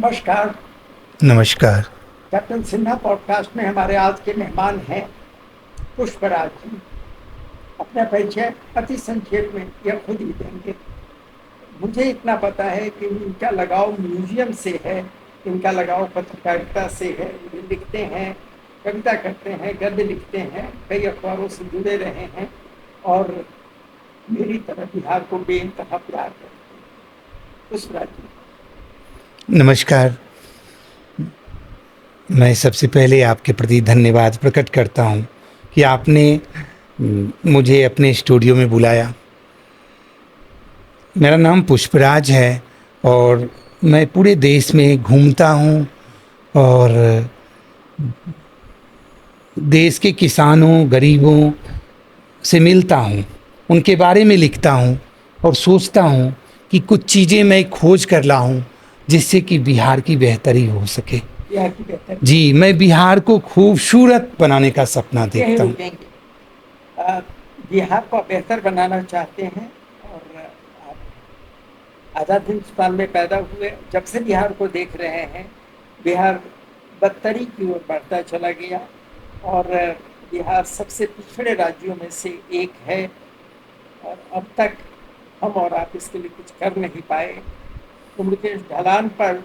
नमस्कार। नमस्कार। Captain Sinha podcast में हमारे आज के मेहमान हैं पुष्पराज जी। अपना परिचय अति संक्षेप में यह खुद ही देंगे। मुझे इतना पता है कि इनका लगाव म्यूजियम से है, इनका लगाव पत्रकारिता से है। ये लिखते हैं, कविता करते हैं, गद्य लिखते हैं, कई अखबारों से जुड़े रहे हैं और मेरी तरह बिहार को बेइंतहा प्यार करते हैं। पुष्पराज जी। नमस्कार। मैं सबसे पहले आपके प्रति धन्यवाद प्रकट करता हूं कि आपने मुझे अपने स्टूडियो में बुलाया। मेरा नाम पुष्पराज है और मैं पूरे देश में घूमता हूं और देश के किसानों, गरीबों से मिलता हूं, उनके बारे में लिखता हूं और सोचता हूं कि कुछ चीज़ें मैं खोज कर लाऊं जिससे कि बिहार की बेहतरी हो सके। बिहार की बेहतरी जी, मैं बिहार को खूबसूरत बनाने का सपना देखता हूँ। बिहार को बेहतर बनाना चाहते हैं और आप आज़ाद हिंदुस्तान में पैदा हुए, जब से बिहार को देख रहे हैं बिहार बदतरी की ओर बढ़ता चला गया और बिहार सबसे पिछड़े राज्यों में से एक है और अब तक हम और आप इसके लिए कुछ कर नहीं पाए। उम्र के ढलान पर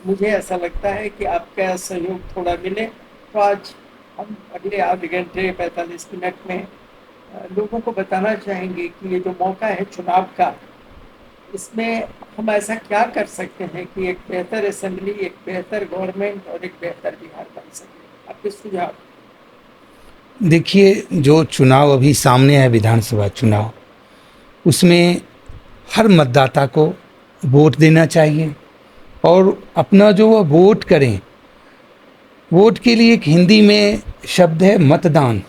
मुझे ऐसा लगता है कि आपका सहयोग थोड़ा मिले तो आज हम अगले आधे घंटे 45 मिनट में लोगों को बताना चाहेंगे कि ये जो मौका है चुनाव का, इसमें हम ऐसा क्या कर सकते हैं कि एक बेहतर असेंबली, एक बेहतर गवर्नमेंट और एक बेहतर बिहार बन सके। आपके सुझाव। देखिए, जो चुनाव अभी सामने है, विधानसभा चुनाव, उसमें हर मतदाता को वोट देना चाहिए और अपना जो वह वोट करें, वोट के लिए एक हिंदी में शब्द है मतदान।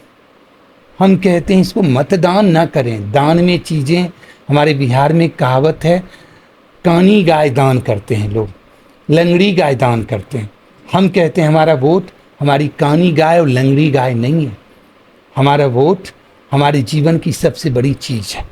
हम कहते हैं इसको मतदान ना करें, दान में चीज़ें। हमारे बिहार में कहावत है, कानी गाय दान करते हैं लोग, लंगड़ी गाय दान करते हैं। हम कहते हैं हमारा वोट हमारी कानी गाय और लंगड़ी गाय नहीं है। हमारा वोट हमारे जीवन की सबसे बड़ी चीज़ है,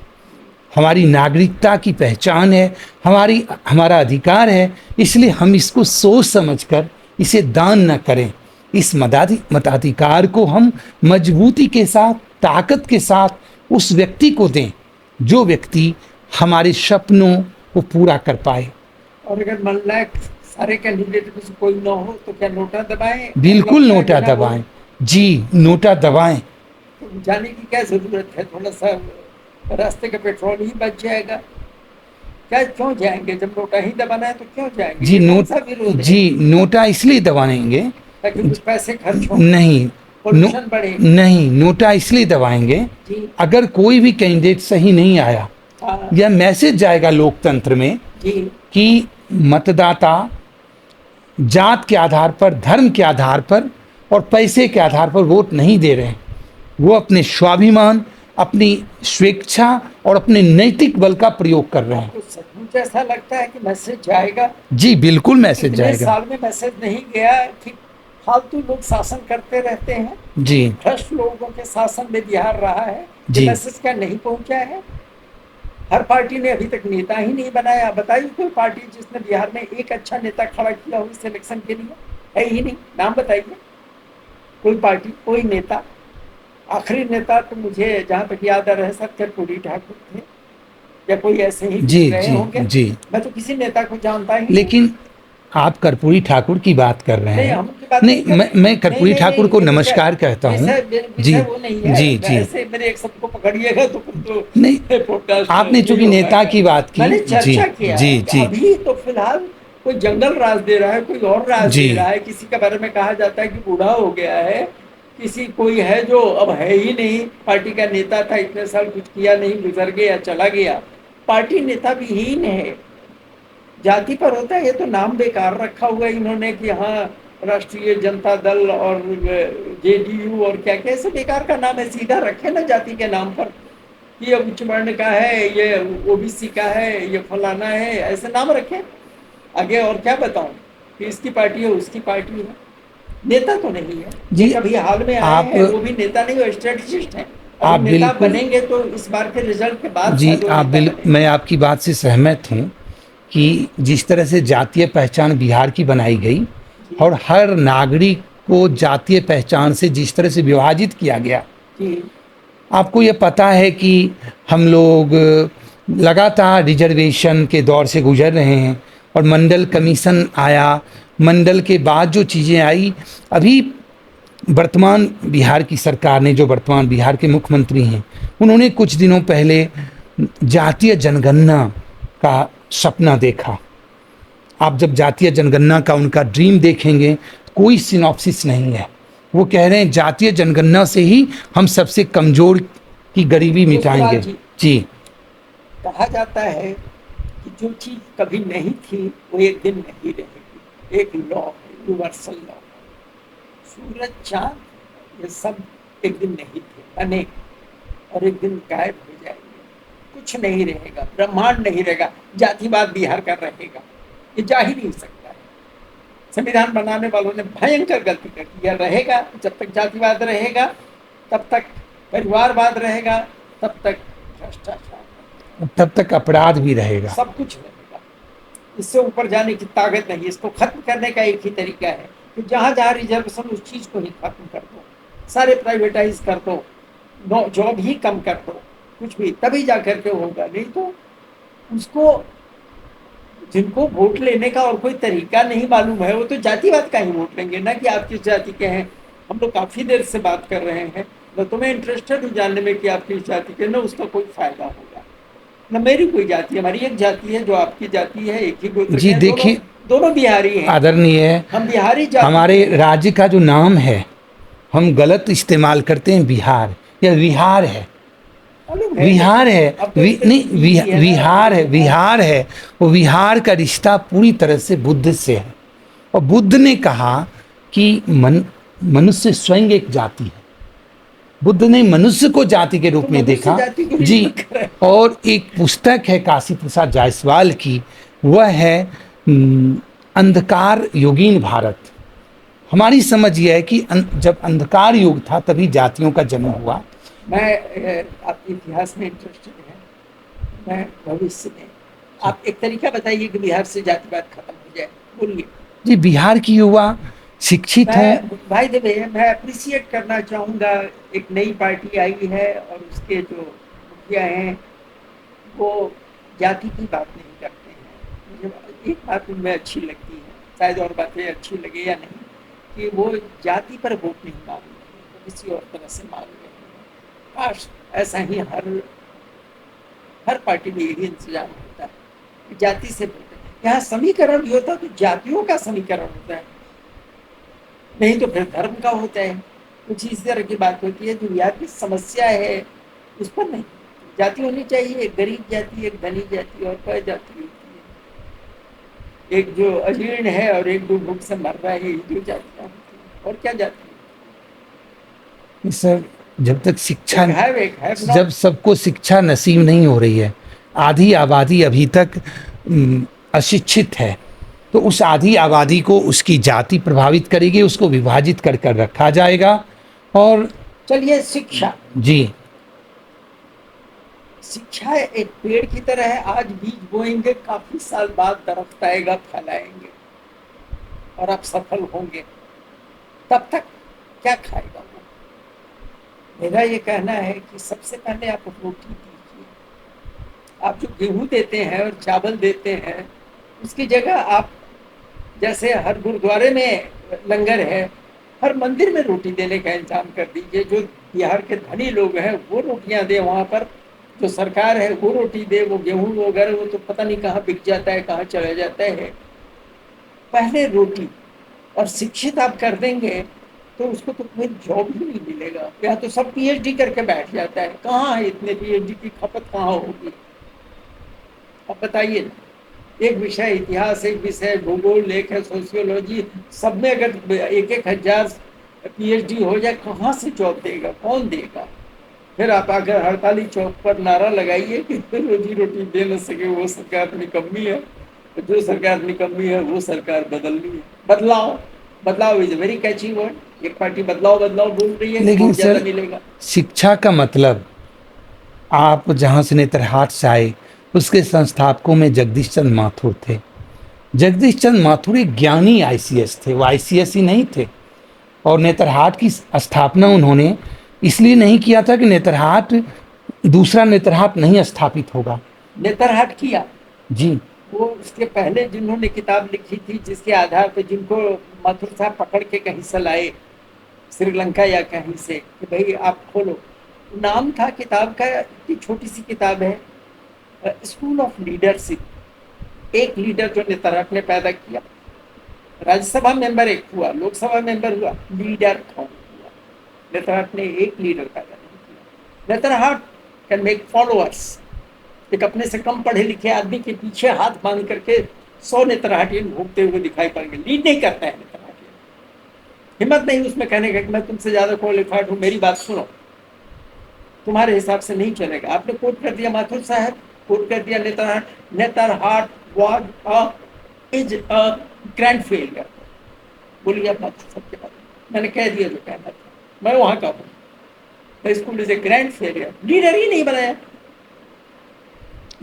हमारी नागरिकता की पहचान है, हमारा अधिकार है। इसलिए हम इसको सोच समझकर इसे दान न करें। इस मताधिकार को हम मजबूती के साथ, ताकत के साथ उस व्यक्ति को दें जो व्यक्ति हमारे सपनों को पूरा कर पाए। और अगर मन लायक सारे कैंडिडेट में से कोई न हो तो क्या नोटा दबाएं? बिल्कुल नोटा दबाएं। जी, नोटा दबाएं। तो जाने की क्या जरूरत है? थोड़ा सा रास्ते का पेट्रोल ही बच जाएगा। क्या क्यों जाएंगे? जब नोटा ही दबाना है तो क्यों जाएंगे? जी, नोटा इसलिए दबाएंगे ताकि कुछ पैसे खर्च हो, नहीं, पोल्यूशन बढ़े। नहीं, नोटा इसलिए दबाएंगे अगर कोई भी कैंडिडेट सही नहीं आया, यह मैसेज जाएगा लोकतंत्र में कि मतदाता जात के आधार पर, धर्म के आधार पर और पैसे के आधार पर वोट नहीं दे रहे हैं। वो अपने स्वाभिमान, अपनी स्वेच्छा और अपने नैतिक बल का प्रयोग कर रहे हैं। मुझे ऐसा लगता है कि मैसेज जाएगा। जी, बिल्कुल मैसेज जाएगा। साल में मैसेज नहीं गया कि फालतू लोग शासन करते रहते हैं। जी, भ्रष्ट लोगों के शासन में बिहार रहा है। जी, मैसेज क्या नहीं पहुंचा है? हर पार्टी ने अभी तक नेता ही नहीं बनाया। बताइए कोई पार्टी जिसने बिहार में एक अच्छा नेता खड़ा किया हो इस इलेक्शन के लिए? है ही नहीं। नाम बताइए कोई पार्टी, कोई नेता। आखिरी नेता तो मुझे जहां तक याद आ रहा है सब कर्पूरी ठाकुर थे या कोई ऐसे ही रहे होंगे। जी, मैं तो किसी नेता को जानता ही। लेकिन आप कर्पूरी ठाकुर की बात कर रहे हैं। नहीं, मैं कर्पूरी ठाकुर को नमस्कार कहता हूँ। जी, जी, जी, मेरे एक शब्द को पकड़िएगा तो नहीं, आपने चूंकि नेता की बात की। जी, जी, जी, अभी तो फिलहाल कोई जंगल राज दे रहा है, कोई और राज दे रहा है। किसी के बारे में कहा जाता है कि बूढ़ा हो गया है, किसी कोई है जो अब है ही नहीं। पार्टी का नेता था, इतने साल कुछ किया नहीं, गुजर गया, चला गया। पार्टी नेता विहीन है। जाति पर होता है, ये तो नाम बेकार रखा हुआ इन्होंने कि हाँ राष्ट्रीय जनता दल और जेडीयू और क्या क्या, ऐसे बेकार का नाम है। सीधा रखे ना जाति के नाम पर, ये उच्च वर्ण का है, ये ओबीसी का है, ये फलाना है, ऐसे नाम रखे। आगे और क्या बताऊं कि इसकी पार्टी है, उसकी पार्टी है। नेता तो नहीं है जी। कभी हाल में आए हैं, वो भी नेता नहीं, वो स्ट्रेटेजिस्ट हैं। आप नेता बनेंगे तो इस बार के रिजल्ट के बाद जी, मैं आपकी बात से सहमत हूँ कि जिस तरह से जातीय पहचान बिहार की बनाई गई और हर नागरिक को जातीय पहचान से जिस तरह से विभाजित किया गया, जी आपको ये पता है कि हम लोग लगातार रिजर्वेशन के दौर से गुजर रहे हैं और मंडल कमीशन आया, मंडल के बाद जो चीज़ें आई, अभी वर्तमान बिहार की सरकार ने, जो वर्तमान बिहार के मुख्यमंत्री हैं, उन्होंने कुछ दिनों पहले जातीय जनगणना का सपना देखा। आप जब जातीय जनगणना का उनका ड्रीम देखेंगे, कोई सिनॉप्सिस नहीं है। वो कह रहे हैं जातीय जनगणना से ही हम सबसे कमजोर की गरीबी मिटाएंगे। जी, कहा जाता है कि जो चीज कभी नहीं थी वो एक दिन नहीं रहेगी। एक लॉ है, यूनिवर्सल लॉ। सूरज, चांद, ये सब एक दिन नहीं थे, बने और एक दिन गायब हो जाएंगे। कुछ नहीं रहेगा, ब्रह्मांड नहीं रहेगा, जातिवाद बिहार का रहेगा, ये जा ही नहीं सकता है। संविधान बनाने वालों ने भयंकर गलती कर दी। यह रहेगा, जब तक जातिवाद रहेगा तब तक परिवारवाद रहेगा, तब तक भ्रष्टाचार, तब तक अपराध भी रहेगा, सब कुछ रहेगा। इससे ऊपर जाने की ताकत नहीं। इसको खत्म करने का एक ही तरीका है कि जहां जहां रिजर्वेशन, उस चीज को ही खत्म कर दो, सारे प्राइवेटाइज कर दो, जॉब ही कम कर दो, कुछ भी, तभी जा करके होगा। नहीं तो उसको, जिनको वोट लेने का और कोई तरीका नहीं मालूम है, वो तो जातिवाद का ही वोट लेंगे ना कि आप किस जाति के हैं। हम लोग काफी देर से बात कर रहे हैं, न तो मैं इंटरेस्टेड हूँ जानने में कि आप किस जाति के, न उसका कोई फायदा होगा, न मेरी कोई जाति। हमारी एक जाति है जो आपकी जाति है, एक ही गोत्र जी के, देखिए, दोनों बिहारी हैं, आदरणीय, हम बिहारी जाति। हमारे राज्य का जो नाम है हम गलत इस्तेमाल करते हैं, बिहार, या विहार है, विहार है, नहीं, विहार है, विहार है। वो विहार का रिश्ता पूरी तरह से बुद्ध से है। और बुद्ध ने कहा कि मनुष्य स्वयं एक जाति है। बुद्ध ने मनुष्य को जाति के रूप में देखा। जी, और एक पुस्तक है काशी प्रसाद जायसवाल की, वह है अंधकार युगीन भारत। हमारी समझ यह है कि जब अंधकार युग था तभी जातियों का जन्म हुआ। मैं आपके इतिहास में इंटरेस्टेड है, मैं भविष्य में, आप एक तरीका बताइए कि बिहार से जातिवाद खत्म हो जाए, बोलिए। जी, बिहार की युवा शिक्षित है। भाई देवे, मैं अप्रिशिएट करना चाहूँगा, एक नई पार्टी आई है और उसके जो मुखिया हैं वो जाति की बात नहीं करते हैं। मुझे एक बात उनमें अच्छी लगती है, शायद और बातें अच्छी लगे या नहीं, कि वो जाति पर वोट नहीं मांग रहे, वो किसी और तरह से मांग रहे हैं। काश ऐसा ही हर पार्टी में यही इंतजाम होता है, जाति से बोलते हैं। यहाँ समीकरण भी होता है तो जातियों का समीकरण होता है, नहीं तो फिर धर्म का होता है। कुछ इस तरह की बात होती है। जो बिहार की समस्या है उस पर नहीं, जाति होनी चाहिए, एक गरीब जाति, एक धनी जाति, और क्या जाति होती है? एक जो अजीर्ण है और एक जो भूख से मर रहा है, ये जो जातियां होती है, और क्या जाति? सर, जब तक शिक्षा, है जब सबको शिक्षा नसीब नहीं हो रही है, आधी आबादी अभी तक अशिक्षित है, तो उस आधी आबादी को उसकी जाति प्रभावित करेगी, उसको विभाजित कर कर रखा जाएगा। और चलिए, शिक्षा, जी, शिक्षा एक पेड़ की तरह है। आज बीज बोएंगे, काफी साल बाद दरख्त आएगा, फैलाएंगे और आप सफल होंगे। तब तक क्या खाएगा वो? मेरा ये कहना है कि सबसे पहले आप रोटी दीजिए। आप जो गेहूं देते हैं और चावल देते हैं, उसकी जगह आप, जैसे हर गुरुद्वारे में लंगर है, हर मंदिर में रोटी देने का इंतजाम कर दीजिए। जो बिहार के धनी लोग हैं वो रोटियां दे वहाँ पर, जो सरकार है वो रोटी दे। वो गेहूं वगैरह वो तो पता नहीं कहाँ बिक जाता है, कहाँ चला जाता है। पहले रोटी, और शिक्षित आप कर देंगे तो उसको तो कोई जॉब ही नहीं मिलेगा। यहाँ तो सब पीएचडी करके बैठ जाता है, कहाँ है इतने पीएचडी की खपत कहाँ होगी? अब बताइए ना, एक विषय इतिहास, एक विषय भूगोल, एक है सोशियोलॉजी, सब में अगर 1,000 पीएचडी हो जाए, कहाँ से जॉब देगा? कौन देगा? फिर आप अगर हड़ताली चौक पर नारा लगाइए कि रोजी रोटी दे न सके वो सरकार निकम्मी है, जो सरकार निकम्मी है वो सरकार बदलनी है। बदलाव, बदलाव इज वेरी कैची वर्ड। एक पार्टी बदलाव बदलाव बोल रही है, लेकिन सर, मिलेगा। शिक्षा का मतलब, आप जहाँ से नेतरहाट से आए उसके संस्थापकों में जगदीश चंद्र माथुर थे। जगदीश चंद्र माथुर एक ज्ञानी आईसीएस थे, वो आईसीएस ही नहीं थे। और नेतरहाट की स्थापना उन्होंने इसलिए नहीं किया था कि नेतरहाट दूसरा नेतरहाट नहीं स्थापित होगा। नेतरहाट किया जी, वो उसके पहले जिन्होंने किताब लिखी थी, जिसके आधार पर जिनको माथुर साहब पकड़ के कहीं से लाए, श्रीलंका या कहीं से, कि भाई आप खोलो, नाम था किताब का, इतनी छोटी सी किताब है, स्कूल ऑफ लीडरशिप। एक लीडर जो नेतरहाट ने पैदा किया, राज्यसभा मेंबर एक हुआ, लोकसभा मेंबर हुआ, लीडर कौन हुआ? नेतरहाट ने एक लीडर पैदा नहीं किया। Netarhat can make followers. एक अपने से कम पढ़े लिखे आदमी के पीछे हाथ बांध करके 100 नेतरहाटियन घूमते हुए दिखाई पड़ेंगे। लीड नहीं करता है नेतरहाटियन, हिम्मत नहीं उसमें कहने का कि मैं तुमसे ज्यादा क्वालिफाइड हूँ, मेरी बात सुनो। तुम्हारे हिसाब से नहीं चलेगा। आपने कोट कर दिया माथुर साहब, कोट कर दिया Netarhat. Netarhat is a grand failure. बोलिए आप माथुर साहब के बारे में। मैंने कह दिया जो कहना था, मैं वहां का हूँ। The school is a grand failure. Leader ही नहीं बनाया,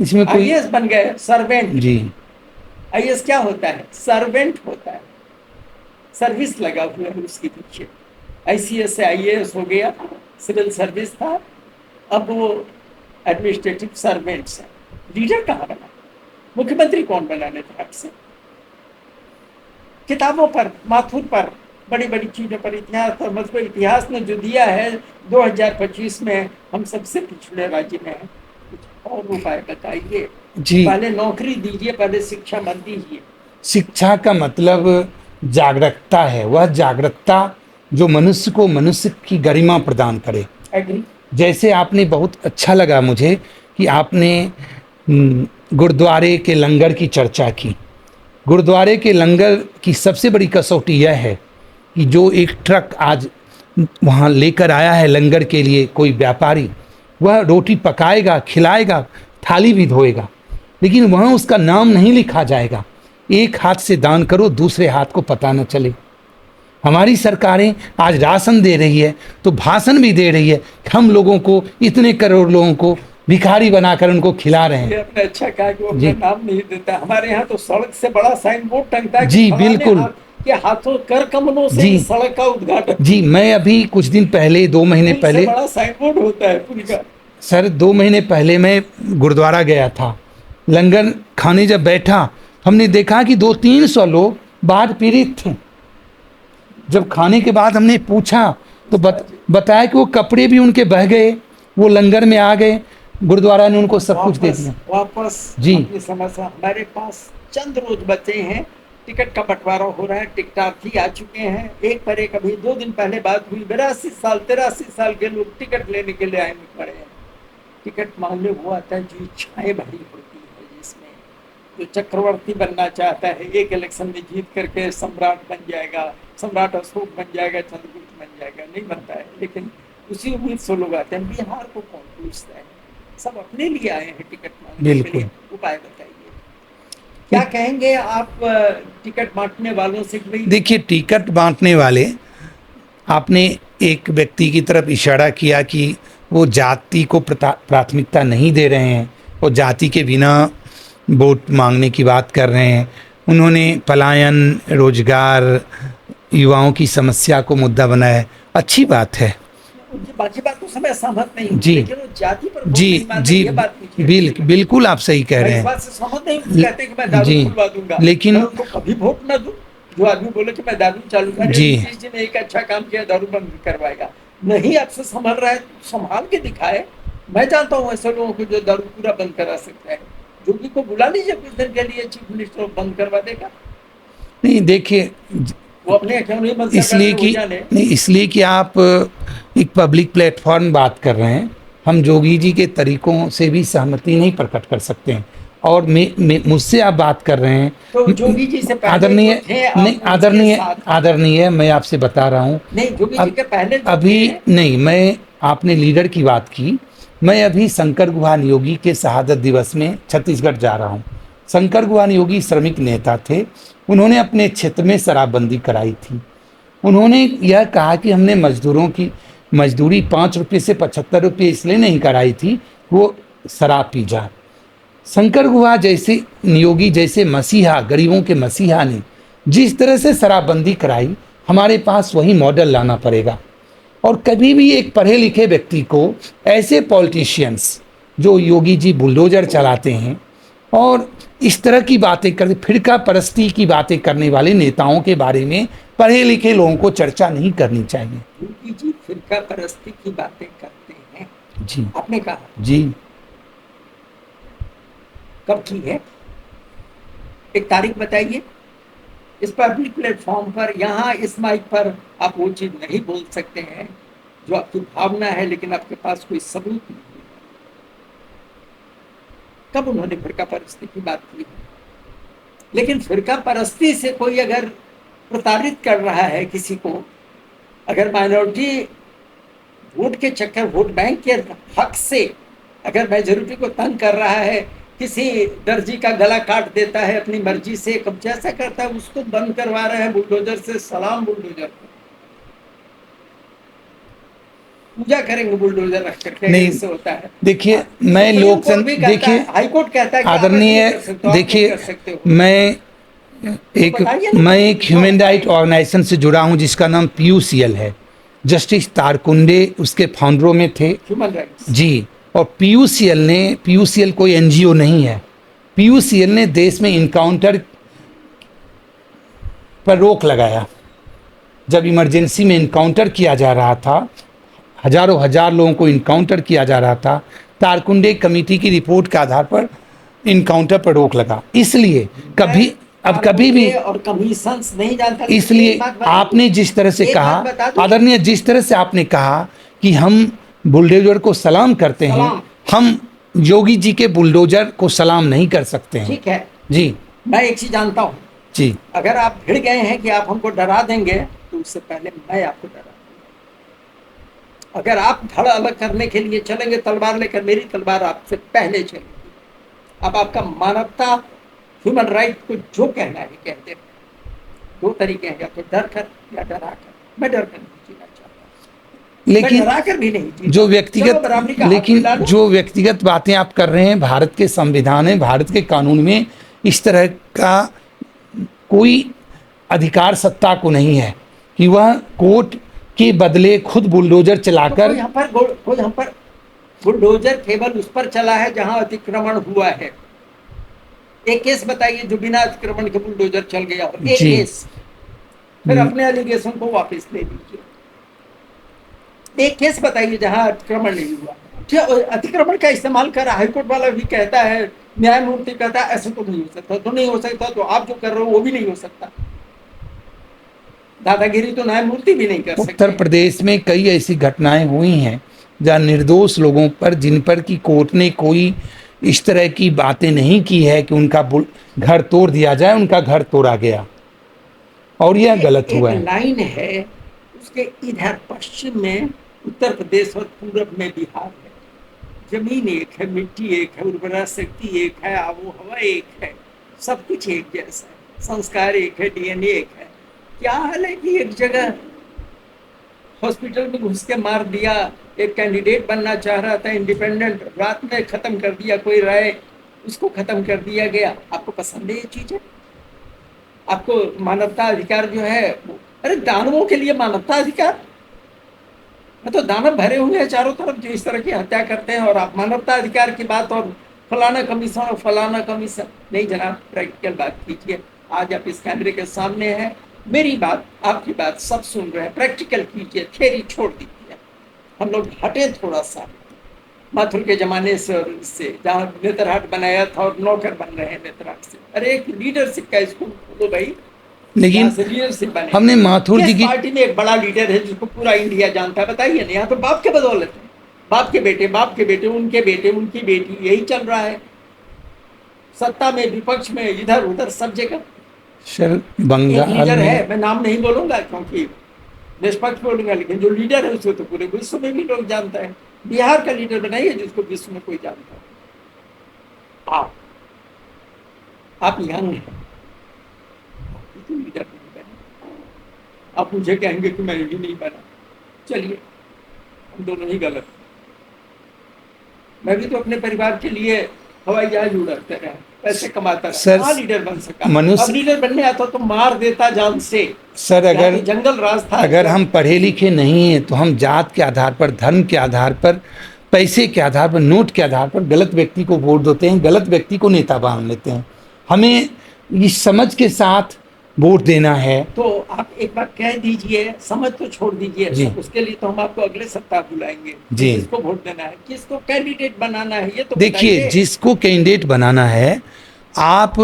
इसमें कोई आईएएस बन गए, सर्वेंट। जी, आईएएस क्या होता है? सर्वेंट होता है, सर्विस लगा हुआ है उसके पीछे। आईसीएस से आईएएस हो गया, सिविल सर्विस था, अब वो एडमिनिस्ट्रेटिव सर्वेंट्स है। लीडर कहाँ बना? मुख्यमंत्री कौन बना नेतरहाट से? किताबों पर, माथुर पर, बड़ी बड़ी चीजों पर इतिहास और मजबूत इतिहास ने जो दिया है 2025 में हम सबसे पिछड़े राज्य में है। कुछ और उपाय बताइए जी। पहले नौकरी दीजिए, पहले शिक्षा मत दीजिए। शिक्षा का मतलब जागरूकता है, वह जागरूकता जो मनुष्य को मनुष्य की गरिमा प्रदान करे। एग्री। जैसे आपने, बहुत अच्छा लगा मुझे कि आपने गुरुद्वारे के लंगर की चर्चा की। गुरुद्वारे के लंगर की सबसे बड़ी कसौटी यह है कि जो एक ट्रक आज वहाँ लेकर आया है लंगर के लिए कोई व्यापारी, वह रोटी पकाएगा, खिलाएगा, थाली भी धोएगा, लेकिन वहाँ उसका नाम नहीं लिखा जाएगा। एक हाथ से दान करो, दूसरे हाथ को पता न चले। हमारी सरकारें आज राशन दे रही है तो भाषण भी दे रही है, हम लोगों को, इतने करोड़ लोगों को भिखारी बनाकर उनको खिला रहे हैं। आपने अच्छा कहा कि वो अपना नाम नहीं देता। हमारे यहाँ तो सड़क से बड़ा साइन बोर्ड टंगता है जी बिल्कुल, के हाथों कर कमलों से जी सड़क का उद्घाटन। जी, मैं अभी कुछ दिन पहले, 2 महीने पहले, बड़ा साइन बोर्ड होता है पुल का। सर 2 महीने पहले मैं गुरुद्वारा गया था। लंगर खाने जब बैठा, हमने देखा कि 200-300 लोग बाढ़ पीड़ित थे। जब खाने के बाद हमने पूछा तो बताया कि वो कपड़े भी उनके बह गए, वो लंगर में आ गए, गुरुद्वारा ने उनको सब कुछ दे दिया वापस। जी। अपनी समस्या, हमारे पास चंद रोज बचे हैं, टिकट का बंटवारा हो रहा है, टिकटार्थी आ चुके हैं, एक पर एक। अभी 2 दिन पहले बात हुई, 82 साल के लोग टिकट लेने के लिए आए पड़े हैं। टिकट मांगने वो आता है जो इच्छाएं भरी होती है, जिसमें जो चक्रवर्ती बनना चाहता है, एक इलेक्शन में जीत करके सम्राट बन जाएगा, सम्राट अशोक बन जाएगा, चंद्रगुप्त बन जाएगा, नहीं बनता है। लेकिन उसी उम्मीद से लोग आते हैं। बिहार को कौन पूछता है? सब अपने लिए आए हैं टिकट मांगने के लिए। उपाय बताइए, क्या कहेंगे आप टिकट बांटने वालों से? देखिए, टिकट बांटने वाले, आपने एक व्यक्ति की तरफ इशारा किया कि वो जाति को प्राथमिकता नहीं दे रहे हैं, वो जाति के बिना वोट मांगने की बात कर रहे हैं। उन्होंने पलायन, रोजगार, युवाओं की समस्या को मुद्दा बनाया है, अच्छी बात है। बाकी बात तो समय सहमत नहीं हूं, जी, लेकिन वो जाति पर जी जी, बिल्कुल आप सही कह रहे हैं। इस बात से सहमत नहीं हूं, कहते कि मैं दारू खुलवा दूंगा, लेकिन मैं उनको कभी वोट ना दूं। जो आदमी बोले कि मैं दारू चालू कर, जी ने एक अच्छा काम किया, दारू बंद करवाएगा, नहीं आपसे संभल रहा है, संभाल के दिखाए। मैं जानता हूँ ऐसे लोगों को जो दारू पूरा बंद करा सकता है। जोगी को बुला लीजिए कुछ दिन के लिए, चीफ मिनिस्टर बंद करवा देगा। नहीं, देखिए, वो अपने इसलिए कि आप एक पब्लिक प्लेटफॉर्म बात कर रहे हैं, हम जोगी जी के तरीकों से भी सहमति नहीं प्रकट कर सकते हैं। और मुझसे आप बात कर रहे हैं तो जोगी जी से आदरणीय, नहीं आदरणीय, मैं आपसे बता रहा हूँ, नहीं जोगी जी के पहले अभी नहीं, मैं, आपने लीडर की बात की, मैं अभी शंकर गुहा नियोगी के शहादत दिवस में छत्तीसगढ़ जा रहा हूँ। शंकर गुहा नियोगी श्रमिक नेता थे, उन्होंने अपने क्षेत्र में शराबबंदी कराई थी। उन्होंने यह कहा कि हमने मजदूरों की मजदूरी 5 रुपये से 75 रुपये इसलिए नहीं कराई थी वो शराब पी जाए। शंकर गुहा जैसे योगी, जैसे मसीहा, गरीबों के मसीहा ने जिस तरह से शराबबंदी कराई, हमारे पास वही मॉडल लाना पड़ेगा। और कभी भी एक पढ़े लिखे व्यक्ति को ऐसे पॉलिटिशियंस जो योगी जी बुलडोजर चलाते हैं और इस तरह की बातें करते, फिरका परस्ती की बातें करने वाले नेताओं के बारे में पढ़े लिखे लोगों को चर्चा नहीं करनी चाहिए। योगी जी फिरका परस्ती की बातें करते हैं, जी आपने कहा, जी। कब की है? एक तारीख बताइए। इस पब्लिक प्लेटफॉर्म पर, यहाँ इस माइक पर आप वो चीज नहीं बोल सकते हैं जो आपकी भावना है, लेकिन आपके पास कोई सबूत नहीं है। कब उन्होंने फिरका परस्ती की बात की? लेकिन फिरका परस्ती से कोई अगर प्रताड़ित कर रहा है किसी को, अगर माइनॉरिटी वोट के चक्कर, वोट बैंक के हक से अगर मेजोरिटी को तंग कर रहा है, किसी दर्जी का गला काट देता है अपनी मर्जी से, कब्जा ऐसा करता है, उसको बंद करवा रहे हैं बुलडोजर से। सलाम बुलडोजर को, पूजा करेंगे बुलडोजर रख करके, नहीं, ऐसे होता है। देखिए मैं देखिए हाईकोर्ट कहता है आदरणीय, देखिए मैं एक ह्यूमन राइट ऑर्गेनाइजेशन से जुड़ा हूं जिसका नाम PUCL है। जस्टिस तारकुंडे उसके फाउंडरों में थे। ह्यूमन राइट्स जी। और PUCL कोई NGO नहीं है। PUCL ने देश में इनकाउंटर पर रोक लगाया। जब इमरजेंसी में इनकाउंटर किया जा रहा था, हजार लोगों को इनकाउंटर किया जा रहा था, तारकुंडे कमेटी की रिपोर्ट के आधार पर इनकाउंटर पर रोक लगा। इसलिए कभी भी और कमीशंस नहीं जानता। इसलिए आपने जिस तरह से कहा, आदरणीय, जिस तरह से आपने कहा कि हम बुलडोजर को सलाम करते हैं, हम योगी जी के बुलडोजर को सलाम नहीं कर सकते हैं। ठीक है जी। मैं एक चीज जानता हूँ जी, अगर आप भिड़ गए हैं कि आप हमको डरा देंगे, तो उससे पहले मैं आपको डरा दूंगा। अगर आप धड़ अलग करने के लिए चलेंगे तलवार लेकर, मेरी तलवार आपसे पहले चलेगी। अब आपका मानवता, ह्यूमन राइट को जो कहना है कहते हैं। दो तरीके हैं, या तो डर कर या डरा कर। मैं डर कर नहीं जीना चाहता, लेकिन डरा कर भी नहीं जीना। जो व्यक्तिगत बातें आप कर रहे हैं, भारत के संविधान में, भारत के कानून में इस तरह का कोई अधिकार सत्ता को नहीं है कि वह कोर्ट के बदले खुद बुलडोजर चलाकर, तो यहाँ पर बुलडोजर केवल उस पर चला है जहां अतिक्रमण हुआ है। एक केस बताइए जो बिना अतिक्रमण के बुलडोजर चल गया हो, एक केस। फिर अपने एलिगेशन को वापस ले लीजिए। एक केस बताइए जहां अतिक्रमण नहीं हुआ। अतिक्रमण का इस्तेमाल कर हाईकोर्ट वाला भी कहता है, न्यायमूर्ति कहता है ऐसे तो नहीं हो सकता, तो नहीं हो सकता, तो आप जो कर रहे हो वो भी नहीं हो सकता। दादागिरी तो न्यायमूर्ति भी नहीं कर सकते। उत्तर प्रदेश में कई ऐसी घटनाएं हुई हैं जहां निर्दोष लोगों पर, जिन पर की कोर्ट ने कोई इस तरह की बातें नहीं की है कि उनका घर तोड़ दिया जाए, उनका घर तोड़ा गया और यह गलत हुआ है। लाइन है उसके इधर पश्चिम में उत्तर प्रदेश और पूरब में बिहार है। जमीन एक है, मिट्टी एक है, उर्वरा शक्ति एक है, आबो हवा एक है, सब कुछ एक जैसा है, संस्कार एक है, DNA एक है। क्या हाल है कि एक जगह हॉस्पिटल में घुस के मार दिया, एक कैंडिडेट बनना चाह रहा था इंडिपेंडेंट, रात में खत्म कर दिया कोई राय, उसको खत्म कर दिया गया। आपको पसंद है ये चीजें? आपको मानवता अधिकार जो है, अरे दानवों के लिए मानवता अधिकार? मैं तो दानव भरे हुए हैं चारों तरफ जो इस तरह की हत्या करते हैं, और आप मानवता अधिकार की बात और फलाना कमीशन और फलाना कमीशन। नहीं जनाब, प्रैक्टिकल बात कीजिए। आज आप इस कैमरे के सामने हैं, मेरी बात, आपकी बात सब सुन रहे हैं, प्रैक्टिकल कीजिए, थ्योरी छोड़ दीजिए। हम लोग हटे थोड़ा सा माथुर के जमाने से, और इससे जहाँ नेतरहाट बनाया था और नौकर बन रहे हैं नेतरहाट से। अरे एक लीडरशिप का स्कूल खोलो भाई, लेकिन हमने माथुर जी की पार्टी में एक बड़ा लीडर है जिसको पूरा इंडिया जानता है, बताइए ना। यहाँ तो बाप के बदौलत है, बाप के बेटे, उनके बेटे, उनकी बेटी, यही चल रहा है। सत्ता में, विपक्ष में, इधर उधर सब जगह। बंगाल लीडर है, मैं नाम नहीं बोलूंगा क्योंकि निष्पक्ष बोलूंगा, लेकिन जो लीडर है उसको तो पूरे विश्व में भी लोग जानता है। बिहार का लीडर बनाइए जिसको विश्व में कोई जानता है। आप यंग हैं, लीडर नहीं बने। आप मुझे कहेंगे कि मैं ही नहीं बना, चलिए हम दोनों ही गलत। मैं भी तो अपने परिवार के लिए हवाई जहाज उड़ाते रहे, पैसे कमाता रहे, सर, कहाँ लीडर बन सका? मनुष्य- अब लीडर बनने आता तो मार देता जान से। सर, यहाँ अगर तो जंगल राज था। अगर हम पढ़े लिखे नहीं हैं तो हम जात के आधार पर, धर्म के आधार पर, पैसे के आधार पर, नोट के आधार पर गलत व्यक्ति को वोट देते हैं, गलत व्यक्ति को नेता मान लेते हैं। हमें इस समझ के साथ वोट देना है। तो आप एक बार कह दीजिए, समझ तो छोड़ दीजिए, जी। उसके लिए तो हम आपको अगले सप्ताह बुलाएंगे। जी। किसको वोट देना है, किसको कैंडिडेट बनाना है, ये तो देखिए, बताइए। जिसको कैंडिडेट बनाना है आप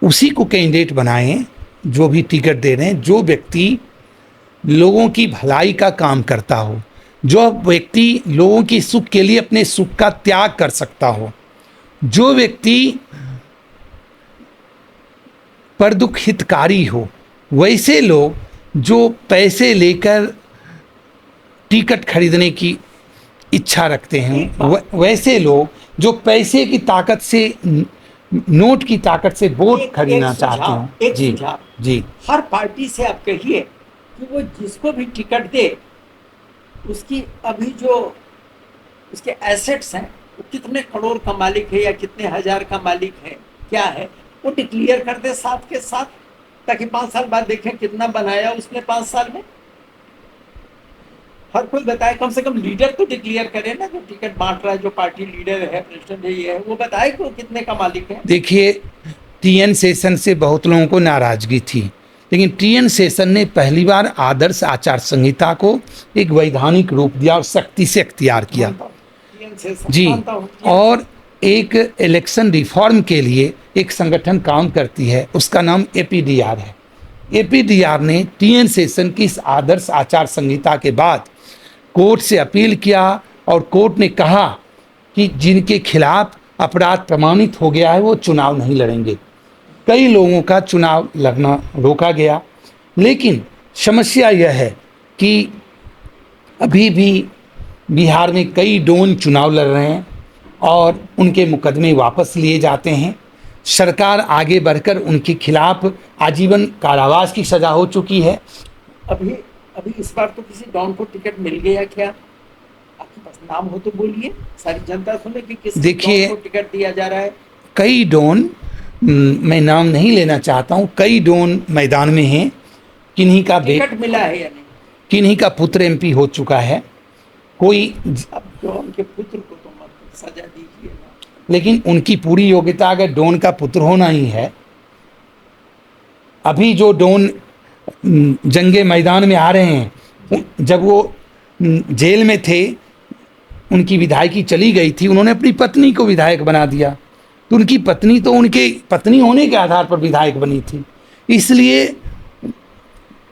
उसी को कैंडिडेट बनाएं जो भी टिकट दे रहे हैं, जो व्यक्ति लोगों की भलाई का काम करता हो, जो व्यक्ति लोगों की सुख के लिए अपने सुख का त्याग कर सकता हो, जो व्यक्ति पर दुख हितकारी हो। वैसे लोग जो पैसे लेकर टिकट खरीदने की इच्छा रखते हैं, वैसे लोग जो पैसे की ताकत से, नोट की ताकत से वोट खरीदना चाहते हैं। एक जी सुझाव, जी। हर पार्टी से आप कहिए कि वो जिसको भी टिकट दे, उसकी अभी जो उसके एसेट्स हैं, वो कितने करोड़ का मालिक है या कितने हजार का मालिक है, क्या है, वो डिक्लेयर कर दे साथ के साथ, ताकि 5 साल बाद देखें कितना बनाया उसने 5 साल में। हर कोई बताए, कम से कम लीडर तो डिक्लेयर करे ना, जो टिकट बांट रहा है, जो पार्टी लीडर है, प्रेसिडेंट है, ये है, वो बताए कि वो कितने का मालिक है। देखिए, टीएन शेषन से बहुत लोगों को नाराजगी थी, लेकिन टीएन शेषन ने पहली बार आदर्श आचार संहिता को एक वैधानिक रूप दिया और सख्ती से अख्तियार किया। जी। और एक इलेक्शन रिफॉर्म के लिए एक संगठन काम करती है, उसका नाम एपीडीआर है। एपीडीआर ने टीएन शेषन की इस आदर्श आचार संहिता के बाद कोर्ट से अपील किया और कोर्ट ने कहा कि जिनके खिलाफ अपराध प्रमाणित हो गया है वो चुनाव नहीं लड़ेंगे। कई लोगों का चुनाव लड़ना रोका गया, लेकिन समस्या यह है कि अभी भी बिहार में कई डोन चुनाव लड़ रहे हैं और उनके मुकदमे वापस लिए जाते हैं। सरकार आगे बढ़कर उनके खिलाफ आजीवन कारावास की सजा हो चुकी है। अभी इस बार तो किसी डॉन को टिकट मिल गया क्या? आपके पास नाम हो तो बोलिए, सारी जनता सुने कि किस डॉन को टिकट दिया जा रहा है। कई डॉन, मैं नाम नहीं लेना चाहता हूँ, कई डॉन मैदान में हैं। किन्हीं का टिकट मिला है या नहीं? किन्हीं का पुत्र एमपी हो चुका है। कोई अब डॉन के पुत्र को तो मत सजा दीजिए ना, लेकिन उनकी पूरी योग्यता अगर डॉन का पुत्र होना ही है। अभी जो डॉन जंगे मैदान में आ रहे हैं, जब वो जेल में थे, उनकी विधायकी चली गई थी, उन्होंने अपनी पत्नी को विधायक बना दिया, तो उनकी पत्नी तो उनके पत्नी होने के आधार पर विधायक बनी थी। इसलिए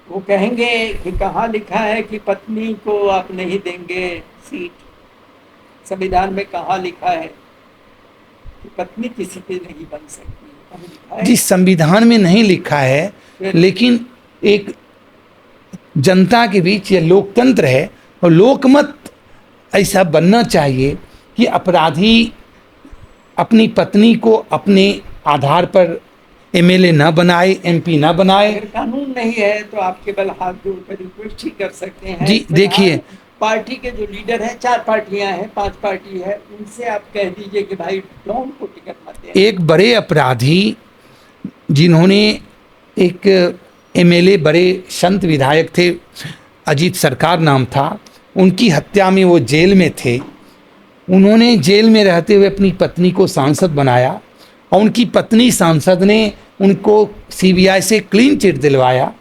वो कहेंगे कि कहाँ लिखा है कि पत्नी को आप नहीं देंगे सीट? संविधान में कहाँ लिखा है कि पत्नी किसी पे नहीं बन सकती? जिस संविधान में नहीं लिखा है, लेकिन एक जनता के बीच ये लोकतंत्र है और लोकमत ऐसा बनना चाहिए कि अपराधी अपनी पत्नी को अपने आधार पर एमएलए ना बनाए, एमपी ना बनाए। अगर कानून नहीं है तो आप केवल हाथ जोड़कर रिक्वेस्ट ही कर सकते हैं। जी देखिए, पार्टी के जो लीडर हैं, 4 पार्टियां हैं, 5 पार्टी है, उनसे आप कह दीजिए कि भाई डॉन को टिकट मत दें। एक बड़े अपराधी जिन्होंने एक एमएलए, बड़े संत विधायक थे, अजीत सरकार नाम था, उनकी हत्या में वो जेल में थे। उन्होंने जेल में रहते हुए अपनी पत्नी को सांसद बनाया और उनकी पत्नी सांसद ने उनको सीबीआई से क्लीन चिट दिलवाया।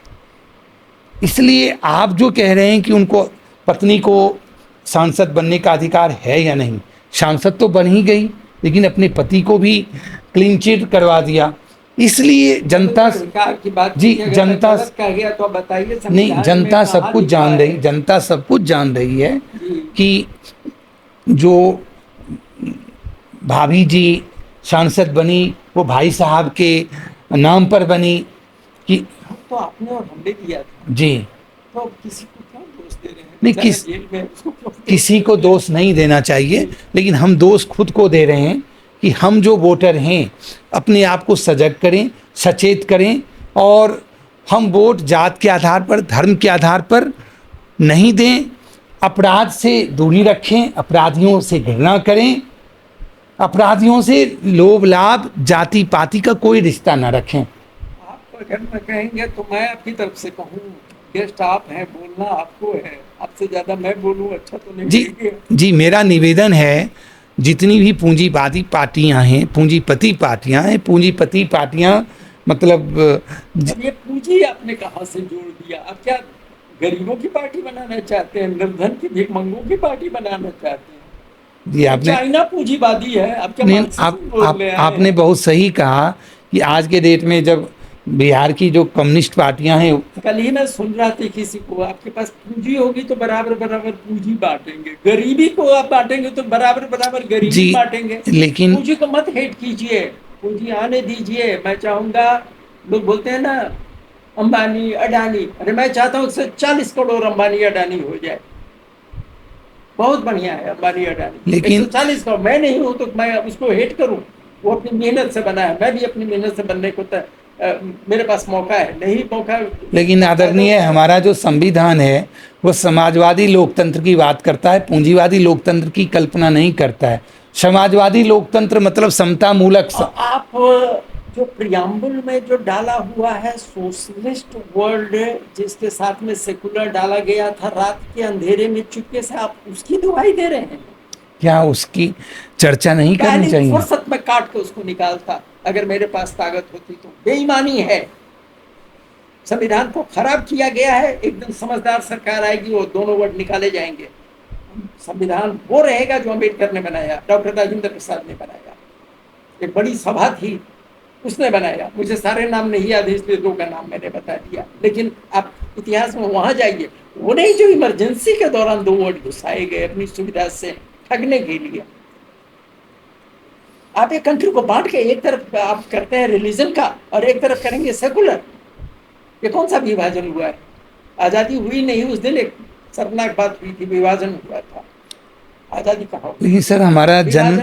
इसलिए आप जो कह रहे हैं कि उनको, पत्नी को सांसद बनने का अधिकार है या नहीं, सांसद तो बन ही गई, लेकिन अपने पति को भी क्लीन चिट करवा दिया। इसलिए जनता की बात, जी, जनता कह गया तो बताइए। नहीं, जनता सब कुछ जान रही, जनता सब कुछ जान रही है कि जो भाभी जी सांसद बनी वो भाई साहब के नाम पर बनी। कि तो आपने और हमने दिया था जी, तो किसी को क्यों दोष दे रहे हैं? नहीं, किसी को दोष नहीं देना चाहिए, लेकिन हम दोष खुद को दे रहे हैं कि हम जो वोटर हैं अपने आप को सजग करें, सचेत करें और हम वोट जात के आधार पर, धर्म के आधार पर नहीं दें। अपराध से दूरी रखें, अपराधियों से घृणा करें अपराधियों से लोभ लाभ जाति पाति का कोई रिश्ता न रखें। आप अगर मैं कहेंगे तो मैं आपकी तरफ से कहूँ, गेस्ट आप हैं, बोलना आपको है, आपसे ज्यादा मैं बोलूँ अच्छा तो नहीं जी लगेगा। जी, मेरा निवेदन है, जितनी भी पूंजीवादी पार्टियां हैं, पूंजीपति पार्टियां हैं, पूंजीपति पार्टियां मतलब अब ये पूंजी आपने कहाँ से जोड़ दिया? आप क्या गरीबों की पार्टी बनाना चाहते हैं, निर्धन की भिखमंगों की पार्टी बनाना चाहते हैं? जी आपने चाइना पूंजीवादी है, आप क्या नहीं, मार्क्सिज्म बोल रहे हैं? आपने बहुत सही कहा कि आज के डेट में जब बिहार की जो कम्युनिस्ट पार्टियां हैं, कल ही मैं सुन रहा था किसी को, आपके पास पूंजी होगी तो बराबर बराबर पूंजी बांटेंगे, गरीबी को आप बांटेंगे तो बराबर बराबर गरीबी जी बांटेंगे। लेकिन पूंजी को मत हेट कीजिए, पूंजी आने दीजिए। मैं चाहूंगा, लोग बोलते हैं ना अंबानी अडानी, अरे मैं चाहता हूँ 40 करोड़ अंबानी अडानी हो जाए, बहुत बढ़िया है अंबानी अडानी। लेकिन 140 करोड़ मैं नहीं हूँ तो मैं उसको हेट करूँ? वो अपनी मेहनत से बना है, मैं भी अपनी मेहनत से बनने को मेरे पास मौका है, नहीं मौका। लेकिन आदरणीय, हमारा जो संविधान है वो समाजवादी लोकतंत्र की बात करता है, पूंजीवादी लोकतंत्र की कल्पना नहीं करता है। समाजवादी लोकतंत्र मतलब समता मूलक आप जो प्रियम्बल में जो डाला हुआ है सोशलिस्ट वर्ल्ड, जिसके साथ में सेकुलर डाला गया था, रात के अंधेरे में चुपके से आप उसकी दुहाई दे रहे हैं? क्या उसकी चर्चा नहीं करनी चाहिए? फुर्सत में काट के उसको निकालता अगर मेरे पास ताकत होती तो। बेईमानी है, संविधान को खराब किया गया है। एकदम समझदार सरकार आएगी, वो दोनों वर्ड निकाले जाएंगे। संविधान वो रहेगा जो अम्बेडकर ने बनाया, डॉक्टर राजेंद्र प्रसाद ने बनाया, एक बड़ी सभा थी उसने बनाया। मुझे सारे नाम नहीं याद है इसलिए दो का नाम मैंने बता दिया, लेकिन आप इतिहास में वहां जाइए, वो नहीं जो इमरजेंसी के दौरान दो वर्ड घुसाए गए अपनी सुविधा से ठगने के लिए। आप एक कंट्री को बांट के एक तरफ आप करते हैं रिलीजन का और एक तरफ करेंगे सेकुलर, ये कौन सा विभाजन हुआ है? आजादी हुई नहीं, उस दिन एक शर्मनाक बात हुई थी, विभाजन हुआ था। आजादी कहाँ? लेकिन सर हमारा जन्म,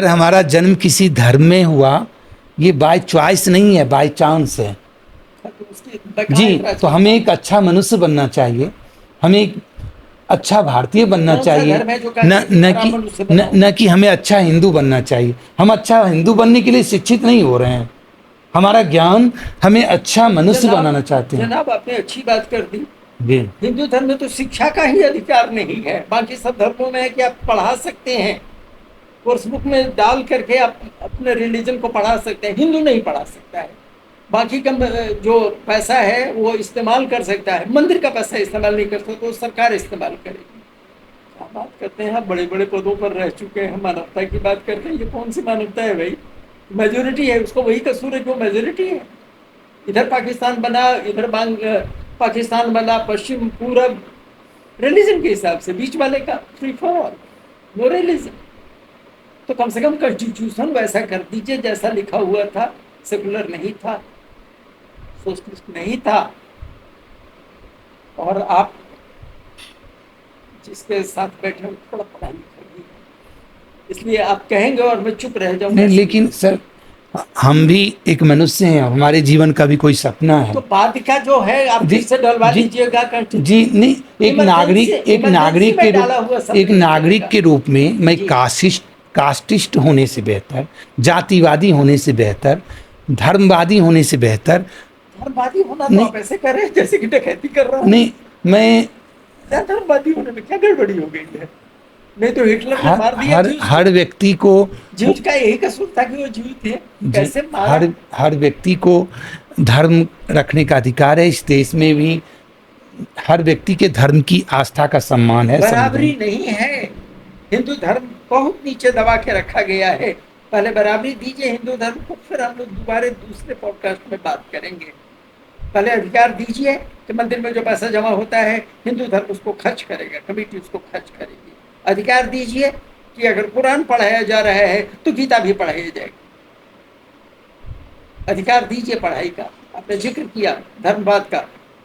हमारा जन्म किसी धर्म में हुआ, ये बाय चॉइस नहीं है, बाय चांस है। जी, तो हमें एक अच्छा मनुष्य बनना चाहिए, हमें एक अच्छा भारतीय बनना चाहिए, न कि हमें अच्छा हिंदू बनना चाहिए। हम अच्छा हिंदू बनने के लिए शिक्षित नहीं हो रहे हैं, हमारा ज्ञान हमें अच्छा मनुष्य बनाना चाहते हैं। जनाब आपने अच्छी बात कर दी। हिंदू धर्म में तो शिक्षा का ही अधिकार नहीं है, बाकी सब धर्मों में है कि आप पढ़ा सकते हैं, कोर्स बुक में डाल करके आप अपने रिलीजन को पढ़ा सकते हैं। हिंदू नहीं पढ़ा सकता है, बाकी का जो पैसा है वो इस्तेमाल कर सकता है, मंदिर का पैसा इस्तेमाल नहीं कर सकता तो सरकार इस्तेमाल करेगी। क्या बात करते हैं आप, बड़े बड़े पदों पर रह चुके हैं, मानवता की बात करते हैं। ये कौन सी मानवता है भाई? मेजोरिटी है, उसको वही कसूर है जो मेजोरिटी है। इधर पाकिस्तान बना, इधर पाकिस्तान बना, पश्चिम पूरब रिलीजन के हिसाब से, बीच वाले का free for all, no religion. तो कम से कम कॉन्स्टिट्यूशन वैसा कर दीजिए जैसा लिखा हुआ था, सेकुलर नहीं था, सोशलिस्ट नहीं था। और आप जिसके साथ बैठे थोड़ा पढ़ाई लिखाई, इसलिए आप कहेंगे और मैं चुप रह जाऊंगा। नहीं, लेकिन सर हम भी एक मनुष्य हैं, हमारे जीवन का भी कोई सपना है। तो बाद का जो है आप जिससे डलवा दीजिएगा जी नहीं, एक नागरिक के रूप में मैं कास्टिस्ट होने से बेहतर, जातिवादी होने से बेहतर, धर्मवादी होने से बेहतर। धर्मवादी होना तो आप ऐसे कर रहे हैं जैसे कि डकैती कर रहा हूं। नहीं, मैं धर्मवादी होने में क्या गड़बड़ी हो गई है? नहीं तो हिटलर ने मार दिया। हर व्यक्ति को जीव का यही कसूर था कि वो जीव थे, कैसे मारा? हर व्यक्ति को धर्म रखने का अधिकार है। इस देश में भी हर व्यक्ति के धर्म की आस्था का सम्मान है। बराबरी नहीं है, हिंदू धर्म बहुत नीचे दबा के रखा गया है। पहले बराबरी दीजिए हिंदू धर्म को, फिर हम लोग दोबारा दूसरे पॉडकास्ट में बात करेंगे। पहले अधिकार दीजिए कि मंदिर में जो पैसा जमा होता है हिंदू धर्म उसको खर्च करेगा, कमेटी उसको खर्च करेगी। अधिकार दीजिए कि अगर कुरान पढ़ाया जा रहा है तो गीता भी पढ़ाई जाएगी। अधिकार दीजिए पढ़ाई का। आपने जिक्र किया धर्मवाद का,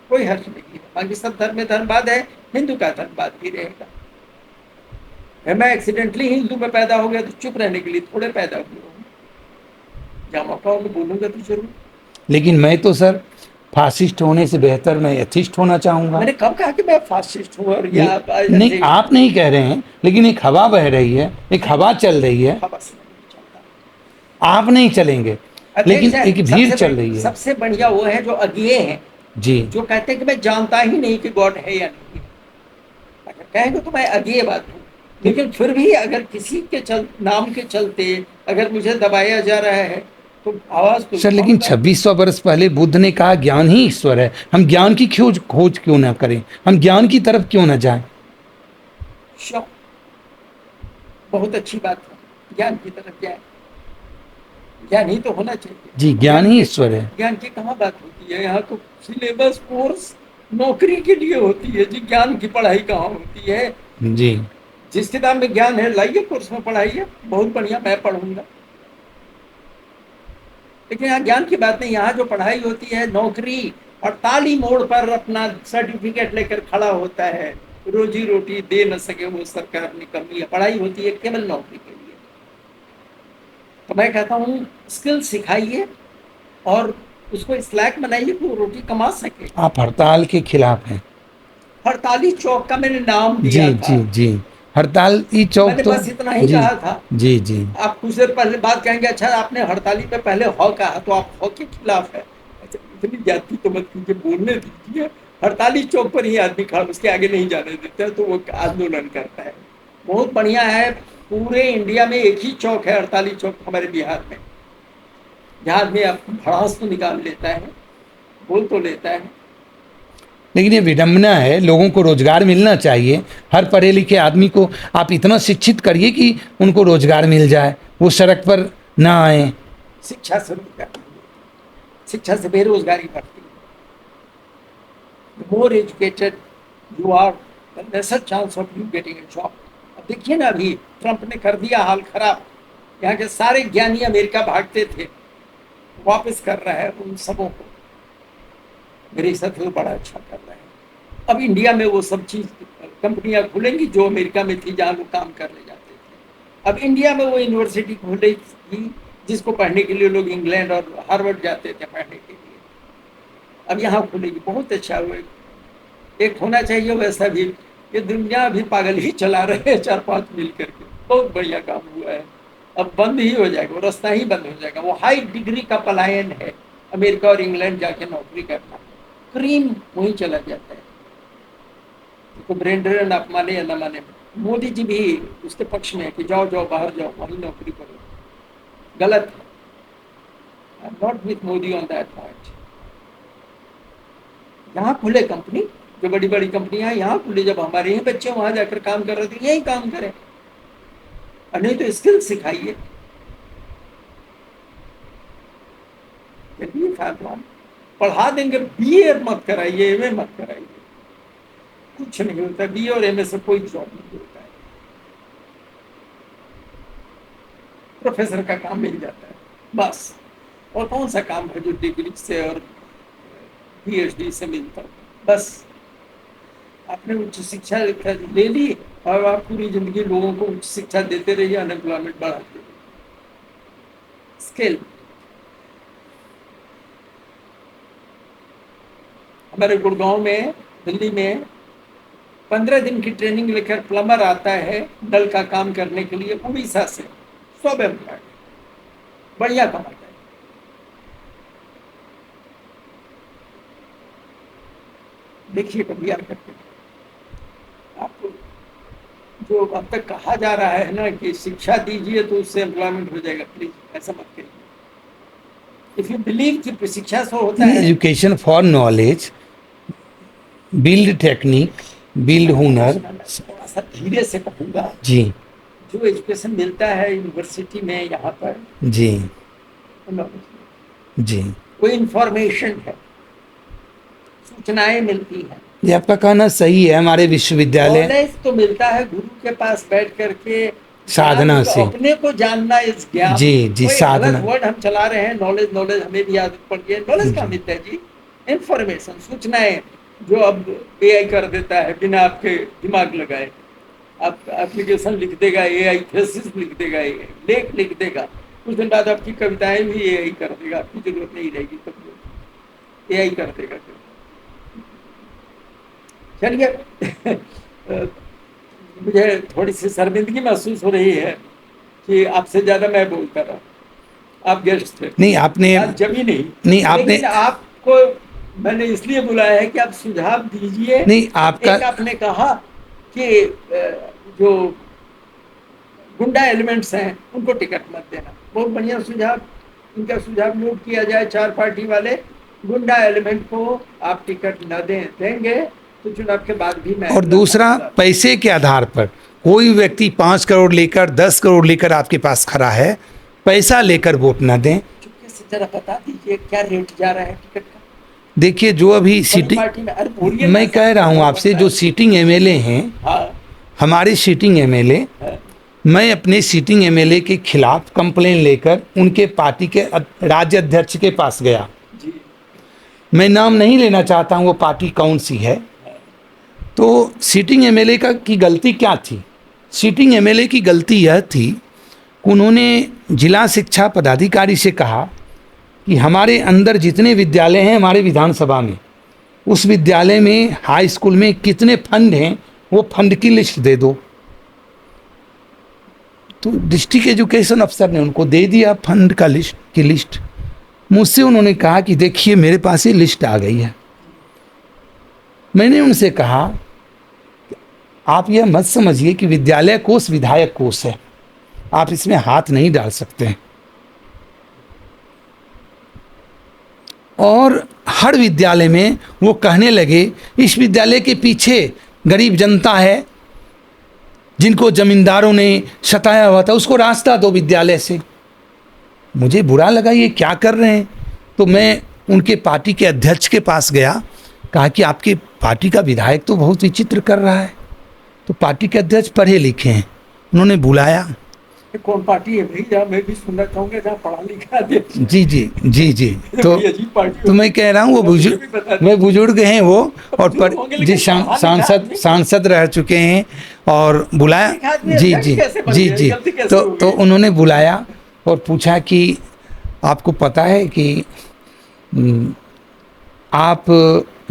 कोई हर्ज नहीं है, बाकी सब धर्म में धर्मवाद है, हिंदू का धर्मवाद भी रहेगा। मैं एक्सीडेंटली हिंदू में पैदा हो गया तो चुप रहने के लिए थोड़े पैदा हुए हूँ, जहाँ मौका होगा बोलूंगा तो जरूर। लेकिन मैं तो सर फासिस्ट होने से बेहतर मैं एथिस्ट होना चाहूंगा। मैंने कब कहा कि मैं फासिस्ट हूँ और या नहीं, आप नहीं कह रहे हैं, लेकिन एक हवा बह रही है, एक हवा चल रही है। हवा से नहीं चलता। आप नहीं चलेंगे, लेकिन एक भीड़ चल रही है। सबसे बढ़िया वो है जो अज्ञेय हैं, जी जो कहते हैं कि मैं जानता ही नहीं कि गॉड है या नहीं है। अगर कहेंगे तो मैं अज्ञेय बात हूँ, लेकिन फिर भी अगर किसी के नाम के चलते अगर मुझे दबाया जा रहा है तो आवाज तो सर, लेकिन 2600 वर्ष पहले बुद्ध ने कहा ज्ञान ही ईश्वर है। हम ज्ञान की खोज क्यों ना करें, हम ज्ञान की तरफ क्यों ना जाएं? बहुत अच्छी बात है, ज्ञान की तरफ जाए। ज्ञान ही तो होना चाहिए। जी, ज्ञान ही ईश्वर है। ज्ञान की कहाँ बात होती है, यहाँ तो सिलेबस कोर्स नौकरी के लिए होती है जी, ज्ञान की पढ़ाई कहाँ होती है। जी, जिस किताब में ज्ञान है लाइए कोर्स में पढ़ाइए, बहुत बढ़िया, मैं पढ़ूंगा। लेकिन यहाँ ज्ञान की बात नहीं, यहाँ जो पढ़ाई होती है नौकरी, हड़ताली मोड़ पर अपना सर्टिफिकेट लेकर खड़ा होता है, रोजी रोटी दे न सके वो सरकार निकम्मी है। पढ़ाई होती है केवल नौकरी के लिए। तो मैं कहता हूँ स्किल सिखाइए और उसको इस लायक बनाइए कि वो रोटी कमा सके। आप हड़ताल के खिलाफ हैं? हड़ताली चौक का मैंने नाम जी दिया था। जी जी, हड़ताली चौक मैंने तो बस इतना ही जी कहा था। जी जी। आप कुछ देर पहले बात कहेंगे, अच्छा आपने हड़ताली पे पहले हॉ कहा तो आप हॉ के खिलाफ है। अच्छा, इतनी जाति तो मत कीजिए, बोलने दीजिए। हड़ताली चौक पर ही आदमी खड़ा, उसके आगे नहीं जाने देते हैं तो वो आंदोलन करता है। बहुत बढ़िया है, पूरे इंडिया में एक ही चौक है हड़ताली चौक, हमारे बिहार में, जहाँ आदमी भड़ास तो निकाल लेता है, बोल तो लेता है। लेकिन ये विडंबना है, लोगों को रोजगार मिलना चाहिए। हर पढ़े लिखे आदमी को आप इतना शिक्षित करिए कि उनको रोजगार मिल जाए, वो सड़क पर ना आए। शिक्षा से रोजगार, शिक्षा से बेरोजगारी बढ़ती है। More educated you are, the lesser chance of you getting a job. अब देखिए ना, अभी ट्रंप ने कर दिया हाल खराब। यहाँ के सारे ज्ञानी अमेरिका भागते थे, वापस कर रहा है उन सबों को। मेरे हिसाब से बड़ा अच्छा कर रहे हैं। अब इंडिया में वो सब चीज कंपनियां खुलेंगी जो अमेरिका में थी, जहाँ लोग काम करने जाते थे। अब इंडिया में वो यूनिवर्सिटी खुलेगी जिसको पढ़ने के लिए लोग इंग्लैंड और हार्वर्ड जाते थे पढ़ने के लिए। अब यहाँ खुलेगी, बहुत अच्छा हुआ। एक होना चाहिए वैसा भी। ये दुनिया भी पागल ही चला रहे हैं 4-5 मिल करके, बहुत बढ़िया काम हुआ है। अब बंद ही हो जाएगा, वो रास्ता ही बंद हो जाएगा। वो हाई डिग्री का पलायन है, अमेरिका और इंग्लैंड जाके नौकरी करना, क्रीम वहीं चला जाता है। तो ब्रेंडर आप माने या न माने, मोदी जी भी उसके पक्ष में है कि जाओ जाओ बाहर जाओ, वहीं नौकरी करो। गलत है, I am not with Modi on that point. यहाँ खुले कंपनी, जो बड़ी बड़ी कंपनियां यहाँ खुली, जब हमारे ही बच्चे वहां जाकर काम कर रहे थे, यही काम करें। और नहीं तो स्किल सिखाइए। पढ़ा देंगे, बीए मत कराइए, एमए मत कराइए, कुछ नहीं होता। बीए और एमए से कोई जॉब नहीं होता है, प्रोफेसर का काम मिल जाता है बस। और कौन सा काम है जो डिग्री से और पीएचडी से मिलता है? बस आपने उच्च शिक्षा ले ली और आप पूरी जिंदगी लोगों को उच्च शिक्षा देते रहिए, अनएम्प्लॉयमेंट बढ़ाते रहिए। स्किल, हमारे गुड़गांव में, दिल्ली में 15 दिन की ट्रेनिंग लेकर प्लम्बर आता है नल का काम करने के लिए, उड़ीसा से, सब एम्प्लॉयड, बढ़िया कमाता है। देखिए कभी यार करके आपको, जो अब तक कहा जा रहा है ना कि शिक्षा दीजिए तो उससे एम्प्लॉयमेंट हो जाएगा, प्लीज ऐसा मत करिए। इफ यू बिलीव कि शिक्षा से होता है, education for knowledge, build technique, build हुनर। थोड़ा सा धीरे से कहूँगा जी, जो एजुकेशन मिलता है यूनिवर्सिटी में यहाँ पर, जी जी, वो इंफॉर्मेशन है, सूचनाएं मिलती हैं। ये आपका कहना सही है। हमारे विश्वविद्यालय, नॉलेज तो मिलता है गुरु के पास बैठ करके, साधना से, अपने को जानना इस ज्ञान। जी जी, साधना। वर्ड हम चला रहे हैं, नॉलेज नॉलेज, हमें भी आदत पड़ गई है। नॉलेज कहाँ मिलता है जी? इंफॉर्मेशन, सूचनाएं, जो अब एआई कर देता है बिना आपके दिमाग लगाए। आप एप्लीकेशन लिख देगा एआई, थीसिस लिख देगा एआई, लेख लिख देगा, कुछ दिन बाद आपकी कविताएं भी एआई कर देगा, आपकी जरूरत नहीं रहेगी कभी। एआई कर देगा। चलिए मुझे थोड़ी सी शर्मिंदगी महसूस हो रही है कि आपसे ज्यादा मैं बोलता रहा, आप गेस्ट थे। नहीं आपने बात जमी नहीं आपने लेकिन आपको मैंने इसलिए बुलाया है कि आप सुझाव दीजिए। नहीं आपका एक आपने कहा कि जो गुंडा एलिमेंट्स हैं उनको टिकट मत देना, बहुत बढ़िया सुझाव। इनका सुझाव नोट किया जाए, 4 पार्टी वाले गुंडा एलिमेंट को आप टिकट न देंगे तो चुनाव के बाद भी मैं। और दूसरा, पैसे के आधार पर कोई व्यक्ति 5 करोड़ लेकर 10 करोड़ लेकर आपके पास खड़ा है, पैसा लेकर वोट न दें। चुपके से जरा बता दीजिए क्या रेट जा रहा है टिकट का। देखिए जो अभी सीटिंग, मैं कह रहा हूँ आपसे, जो सीटिंग एमएलए हैं, हमारे सीटिंग एमएलए, मैं अपने सीटिंग एमएलए के खिलाफ कंप्लेन लेकर उनके पार्टी के राज्य अध्यक्ष के पास गया। मैं नाम नहीं लेना चाहता हूँ वो पार्टी कौन सी है। तो सीटिंग एमएलए की गलती क्या थी? सीटिंग एमएलए की गलती यह थी कि उन्होंने जिला शिक्षा पदाधिकारी से कहा कि हमारे अंदर जितने विद्यालय हैं हमारे विधानसभा में, उस विद्यालय में हाई स्कूल में कितने फंड हैं वो फंड की लिस्ट दे दो। तो डिस्ट्रिक्ट एजुकेशन अफसर ने उनको दे दिया फंड का लिस्ट। मुझसे उन्होंने कहा कि देखिए मेरे पास ये लिस्ट आ गई है। मैंने उनसे कहा आप यह मत समझिए कि विद्यालय कोष विधायक कोष है, आप इसमें हाथ नहीं डाल सकते हैं। और हर विद्यालय में वो कहने लगे इस विद्यालय के पीछे गरीब जनता है जिनको जमींदारों ने सताया हुआ था, उसको रास्ता दो विद्यालय से। मुझे बुरा लगा ये क्या कर रहे हैं। तो मैं उनके पार्टी के अध्यक्ष के पास गया, कहा कि आपके पार्टी का विधायक तो बहुत विचित्र कर रहा है। तो पार्टी के अध्यक्ष पढ़े लिखे हैं, उन्होंने बुलाया। कौन पार्टी है भैया, मैं भी सुनना चाहूँगा जहाँ पढ़ा लिखा दे। जी तो मैं कह रहा हूँ वो बुजुर्ग हैं वो, और जी सांसद रह चुके हैं और बुलाया। जी तो उन्होंने बुलाया और पूछा कि आपको पता है कि आप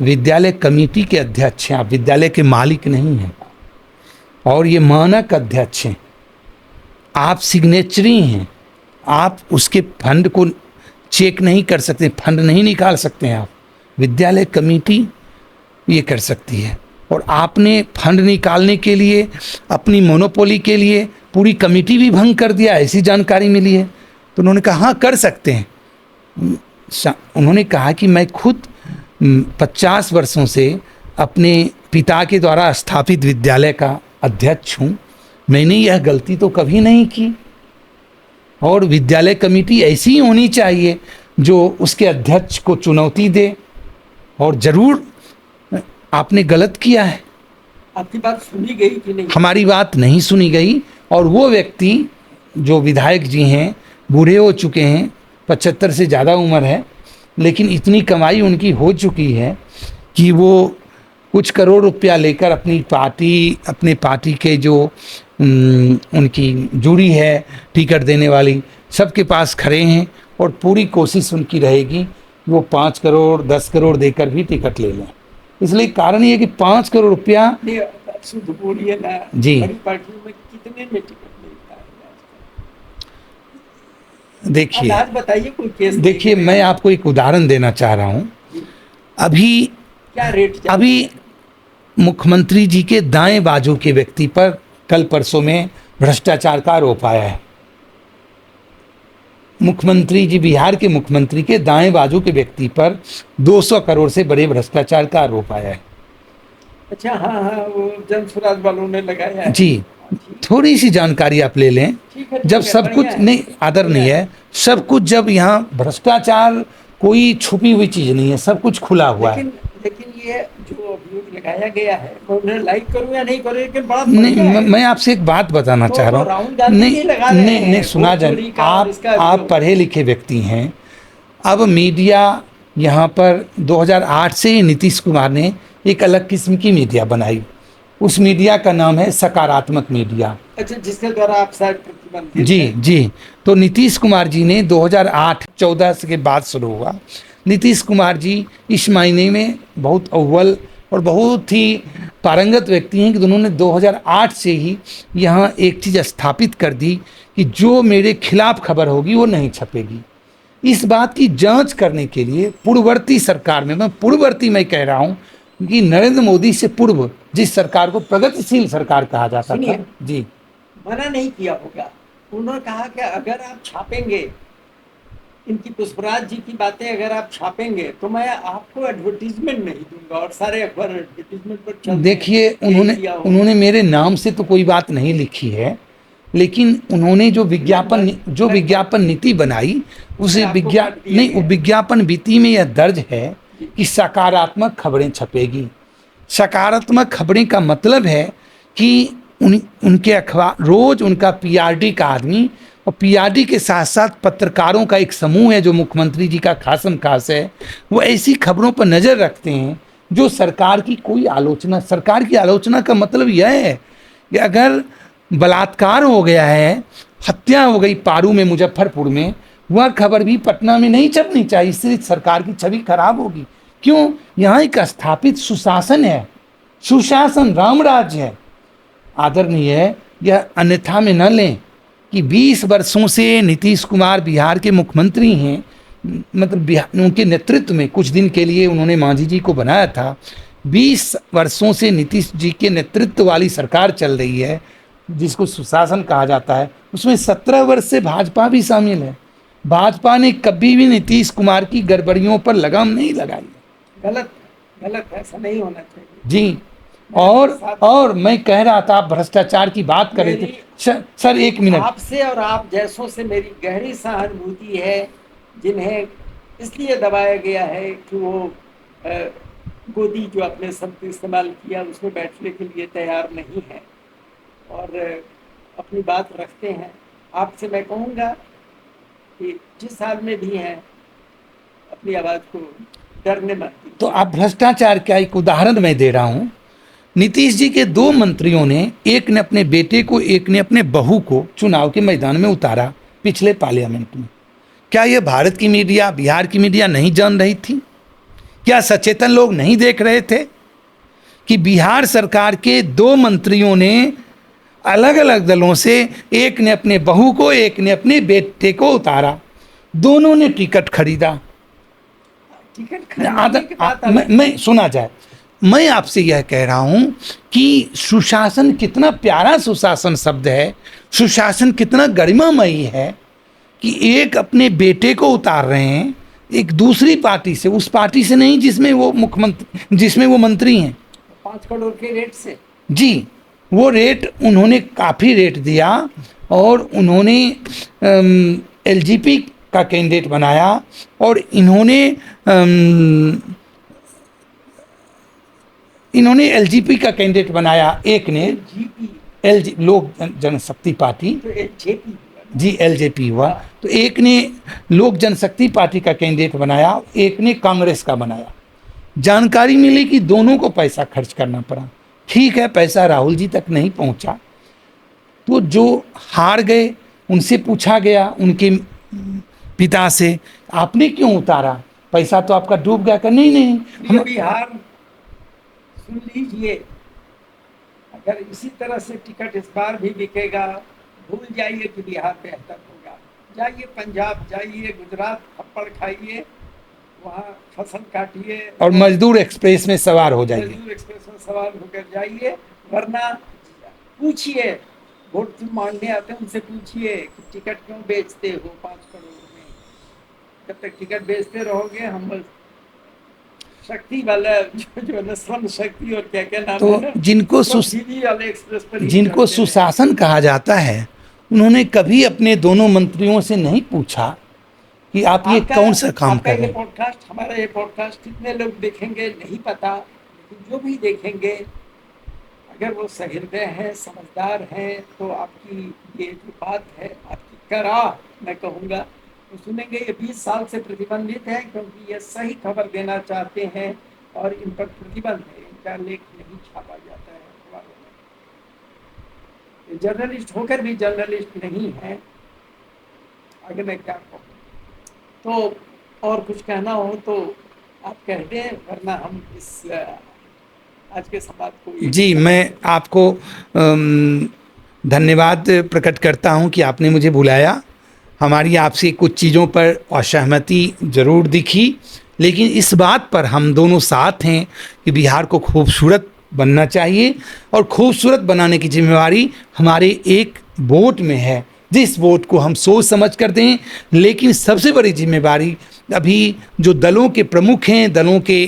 विद्यालय कमेटी के अध्यक्ष हैं, आप विद्यालय के मालिक नहीं हैं, और ये मानक अध्यक्ष हैं, आप सिग्नेचरी हैं, आप उसके फंड को चेक नहीं कर सकते, फंड नहीं निकाल सकते हैं आप, विद्यालय कमेटी ये कर सकती है। और आपने फंड निकालने के लिए अपनी मोनोपोली के लिए पूरी कमेटी भी भंग कर दिया, ऐसी जानकारी मिली है। तो उन्होंने कहा हाँ कर सकते हैं। उन्होंने कहा कि मैं खुद 50 वर्षों से अपने पिता के द्वारा स्थापित विद्यालय का अध्यक्ष हूँ, मैंने यह गलती तो कभी नहीं की। और विद्यालय कमेटी ऐसी ही होनी चाहिए जो उसके अध्यक्ष को चुनौती दे, और ज़रूर आपने गलत किया है। आपकी बात सुनी गई कि नहीं? हमारी बात नहीं सुनी गई। और वो व्यक्ति जो विधायक जी हैं बूढ़े हो चुके हैं, 75 से ज़्यादा उम्र है, लेकिन इतनी कमाई उनकी हो चुकी है कि वो कुछ करोड़ रुपया लेकर अपने पार्टी के जो उनकी जुड़ी है टिकट देने वाली, सबके पास खड़े हैं, और पूरी कोशिश उनकी रहेगी कि वो 5 करोड़ 10 करोड़ देकर भी टिकट ले लें। इसलिए कारण ये कि 5 करोड़ रुपया बोलिए ना जी, बड़ी पार्टियों में कितने में टिकट मिलता है? देखिए बताइए कोई केस। देखिए मैं आपको एक उदाहरण देना चाह रहा हूँ। अभी क्या रेट? अभी मुख्यमंत्री जी के दाएं बाजू के व्यक्ति पर कल परसों में भ्रष्टाचार का आरोप आया है। मुख्यमंत्री जी, बिहार के मुख्यमंत्री के दाएं बाजू के व्यक्ति पर 200 करोड़ से बड़े भ्रष्टाचार का आरोप आया है। अच्छा, हाँ, वो जन स्वराज वालों ने लगाया है। जी, थोड़ी सी जानकारी आप ले लें। जब सब कुछ नहीं, आदर नहीं है, सब कुछ, जब यहाँ भ्रष्टाचार कोई छुपी हुई चीज नहीं है, सब कुछ खुला हुआ है। लेकिन ये जो अभियोग लगाया गया है, मैं उन्हें लाइक करूं या नहीं करूं, लेकिन बड़ा नहीं, मैं आपसे एक बात बताना चाह रहा हूँ। नहीं सुना जाए, आप पढ़े लिखे व्यक्ति हैं। अब मीडिया यहाँ पर 2008 से नीतीश कुमार ने एक अलग किस्म की मीडिया बनाई। उस मीडिया का नाम है सकारात्मक मीडिया। अच्छा, जिसके द्वारा आप शायद प्रतिबंधित जी। तो नीतीश कुमार जी ने 2008-14 के बाद शुरू हुआ, नीतीश कुमार जी इस मायने में बहुत अव्वल और बहुत ही पारंगत व्यक्ति हैं कि उन्होंने 2008 से ही यहाँ एक चीज़ स्थापित कर दी कि जो मेरे खिलाफ खबर होगी वो नहीं छपेगी। इस बात की जांच करने के लिए पूर्ववर्ती सरकार में, मैं कह रहा हूँ कि नरेंद्र मोदी से पूर्व जिस सरकार को प्रगतिशील सरकार कहा जाता था, सुनिए, जी मना नहीं किया होगा। उन्होंने कहा कि अगर आप छापेंगे इनकी पुष्पराज जी की बातें, अगर आप छापेंगे तो मैं आपको एडवर्टीजमेंट नहीं दूंगा, और सारे अखबार एडवर्टीजमेंट पर चलते हैं। देखिए, यही उन्होंने किया होगा। उन्होंने मेरे नाम से तो कोई बात नहीं लिखी है, लेकिन उन्होंने जो विज्ञापन नीति बनाई उसे आपको काट दिया नहीं, वो गया। विज्ञापन नीति में यह दर्ज है कि सकारात्मक खबरें छपेगी। सकारात्मक खबरें का मतलब है कि उनके अखबार रोज उनका पीआरडी का आदमी और पीआरडी के साथ साथ पत्रकारों का एक समूह है जो मुख्यमंत्री जी का खासम खास है, वो ऐसी खबरों पर नजर रखते हैं जो सरकार की कोई आलोचना, सरकार की आलोचना का मतलब यह है कि अगर बलात्कार हो गया है, हत्या हो गई पारू में, मुजफ्फरपुर में, वह खबर भी पटना में नहीं छपनी चाहिए, इससे सरकार की छवि खराब होगी। क्यों? यहाँ एक स्थापित सुशासन है, सुशासन राम राज्य है, आदरणीय है। यह अन्यथा में न लें कि 20 वर्षों से नीतीश कुमार बिहार के मुख्यमंत्री हैं, मतलब बिहार उनके नेतृत्व में कुछ दिन के लिए उन्होंने मांझी जी को बनाया था। 20 वर्षों से नीतीश जी के नेतृत्व वाली सरकार चल रही है जिसको सुशासन कहा जाता है, उसमें 17 वर्ष से भाजपा भी शामिल है। भाजपा ने कभी भी नीतीश कुमार की गड़बड़ियों पर लगाम नहीं लगाई। गलत गलत, ऐसा नहीं होना चाहिए जी। और मैं कह रहा था, आप भ्रष्टाचार की बात कर रहे थे सर, एक मिनट। आपसे और आप जैसों से मेरी गहरी सहानुभूति है, जिन्हें इसलिए दबाया गया है कि वो गोदी जो आपने शब्द इस्तेमाल किया उसमें बैठने के लिए तैयार नहीं है और अपनी बात रखते हैं। आपसे मैं कहूँगा कि जिस हाल में भी हैं अपनी आवाज़ को डरने मत दीजिए। तो आप भ्रष्टाचार का एक उदाहरण मैं दे रहा हूँ। नीतीश जी के 2 मंत्रियों ने, एक ने अपने बेटे को, एक ने अपने बहू को चुनाव के मैदान में उतारा पिछले पार्लियामेंट में। क्या यह भारत की मीडिया, बिहार की मीडिया नहीं जान रही थी? क्या सचेतन लोग नहीं देख रहे थे कि बिहार सरकार के 2 मंत्रियों ने अलग अलग दलों से, एक ने अपने बहू को, एक ने अपने बेटे को उतारा, दोनों ने टिकट खरीदा। मैं सुना जाए, मैं आपसे यह कह रहा हूं कि सुशासन कितना प्यारा सुशासन शब्द है, सुशासन कितना गरिमामयी है कि एक अपने बेटे को उतार रहे हैं एक दूसरी पार्टी से, उस पार्टी से नहीं जिसमें वो मुख्यमंत्री, जिसमें वो मंत्री हैं। 5 करोड़ के रेट से, जी, वो रेट उन्होंने काफ़ी रेट दिया और उन्होंने एलजीपी का कैंडिडेट बनाया और इन्होंने एलजीपी का कैंडिडेट बनाया, एक ने एलजी लोक जनशक्ति पार्टी, जी एलजेपी हुआ, तो एक ने लोक जनशक्ति पार्टी का कैंडिडेट बनाया, एक ने कांग्रेस का बनाया। जानकारी मिली कि दोनों को पैसा खर्च करना पड़ा। ठीक है, पैसा राहुल जी तक नहीं पहुंचा, तो जो हार गए उनसे पूछा गया, उनके पिता से, आपने क्यों उतारा, पैसा तो आपका डूब गया। का नहीं हम बिहार, सुन लीजिए, अगर इसी तरह से टिकट इस बार भी बिकेगा, भूल जाइए कि बिहार बेहतर होगा। जाइए पंजाब, जाइए गुजरात, थप्पड़ खाइए, वहाँ फसल काटिए और मजदूर एक्सप्रेस में सवार हो जाइए, मजदूर एक्सप्रेस में सवार होकर जाइए। वरना पूछिए, वोट मांगने आते हैं उनसे पूछिए कि टिकट क्यों बेचते हो 5 करोड़ में। जब तक टिकट बेचते रहोगे, हम शक्ति वाला जो है श्रम शक्ति और क्या क्या नाम है, तो जिनको सुशासन कहा जाता है, उन्होंने कभी अपने दोनों मंत्रियों से नहीं पूछा कि आप ये कौन सा काम कर रहे हैं। पॉडकास्ट, हमारा ये पॉडकास्ट कितने लोग देखेंगे नहीं पता, लेकिन जो भी देखेंगे अगर वो सहृदय हैं, समझदार हैं, तो आपकी ये जो बात है, आपकी करा मैं कहूँगा, तो सुनेंगे। ये 20 साल से प्रतिबंधित है क्योंकि ये सही खबर देना चाहते हैं और इन पर प्रतिबंध है, इनका लेख नहीं छापा जाता है अखबारों में। जर्नलिस्ट होकर भी जर्नलिस्ट नहीं है, आगे मैं क्या कहूँ। तो और कुछ कहना हो तो आप कह दें, वरना हम इस आज के संवाद को जी, मैं आपको धन्यवाद प्रकट करता हूं कि आपने मुझे बुलाया। हमारी आपसे कुछ चीज़ों पर असहमति ज़रूर दिखी, लेकिन इस बात पर हम दोनों साथ हैं कि बिहार को खूबसूरत बनना चाहिए, और खूबसूरत बनाने की जिम्मेवारी हमारे एक वोट में है। जिस वोट को हम सोच समझ कर दें, लेकिन सबसे बड़ी जिम्मेवारी अभी जो दलों के प्रमुख हैं, दलों के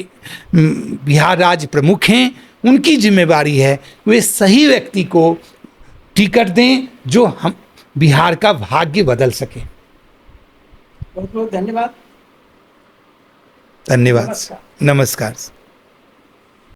बिहार राज्य प्रमुख हैं, उनकी जिम्मेवारी है वे सही व्यक्ति को टिकट दें जो हम बिहार का भाग्य बदल सके। बहुत बहुत धन्यवाद। धन्यवाद। नमस्कार। नमस्कार।